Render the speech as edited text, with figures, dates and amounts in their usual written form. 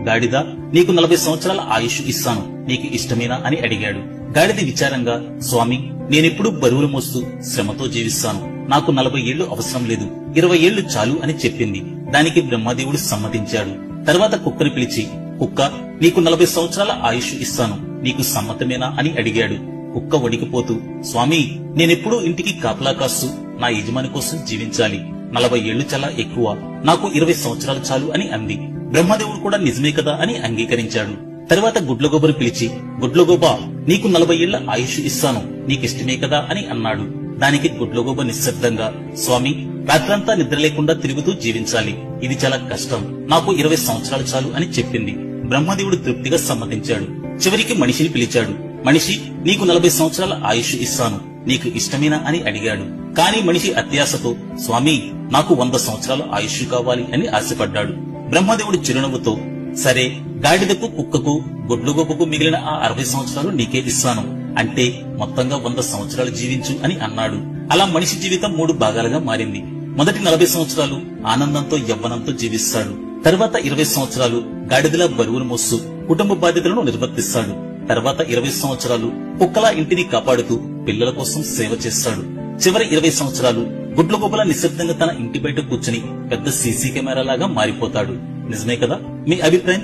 గాడిద, నీకు 40 సంవత్సరాల ఆయుష్ ఇస్తాను, నీకు ఇష్టమేనా అని అడిగాడు. గాడిద విచారంగా, స్వామి, నేనెప్పుడు బరువులు మోస్తూ శ్రమతో జీవిస్తాను, నాకు 40 ఏళ్లు అవసరం లేదు, 20 ఏళ్లు చాలు అని చెప్పింది. దానికి బ్రహ్మదేవుడు సమ్మతించాడు. తర్వాత కుక్కని పిలిచి, కుక్క, నీకు 40 సంవత్సరాల ఆయుష్ ఇస్తాను, నీకు సమ్మతమేనా అని అడిగాడు. కుక్క వణికిపోతూ, స్వామి, నేనెప్పుడూ ఇంటికి కాపలా కాస్తూ నా యజమాని కోసం జీవించాలి, 40 ఏళ్లు చాలా ఎక్కువ, నాకు 20 సంవత్సరాలు చాలు అని అంది. బ్రహ్మదేవుడు కూడా నిజమే కదా అని అంగీకరించాడు. తర్వాత గుడ్లగోబను పిలిచి, గుడ్లగోబా, నీకు 40 ఏళ్ల ఆయుష్ ఇస్తాను, నీకిష్టమే కదా అని అన్నాడు. దానికి గుడ్లగోబ నిశ్శబ్దంగా, స్వామి, రాత్రంతా నిద్ర లేకుండా తిరుగుతూ జీవించాలి, ఇది చాలా కష్టం, నాకు 20 సంవత్సరాలు చాలు అని చెప్పింది. బ్రహ్మదేవుడు తృప్తిగా సమ్మతించాడు. చివరికి మనిషిని పిలిచాడు. మనిషి, నీకు 40 సంవత్సరాల ఆయుష్ ఇస్తాను, నీకు ఇష్టమేనా అని అడిగాడు. కాని మనిషి అత్యాశతో, స్వామి, నాకు 100 సంవత్సరాల ఆయుష్ కావాలి అని ఆశపడ్డాడు. బ్రహ్మదేవుడు చిరునవ్వుతో, సరే, గాడిదకు, కుక్కకు, గుడ్లగోబకు మిగిలిన ఆ 60 సంవత్సరాలు నీకే ఇస్తాను, అంటే మొత్తంగా 100 సంవత్సరాలు జీవించు అని అన్నాడు. అలా మనిషి జీవితం 3 భాగాలుగా మారింది. మొదటి 40 సంవత్సరాలు ఆనందంతో యవ్వనంతో జీవిస్తాడు. తర్వాత 20 సంవత్సరాలు గాడిదలా బరువును మోస్తూ కుటుంబ బాధ్యతలను నిర్వర్తిస్తాడు. తర్వాత 20 సంవత్సరాలు కుక్కలా ఇంటిని కాపాడుతూ పిల్లల కోసం సేవ చేస్తాడు. చివరి 20 సంవత్సరాలు గుడ్లగోబలా నిశ్శబ్దంగా తన ఇంటి బయట కూర్చుని పెద్ద సీసీ కెమెరా లాగా మారిపోతాడు. నిజమే కదా? మీ అభిప్రాయం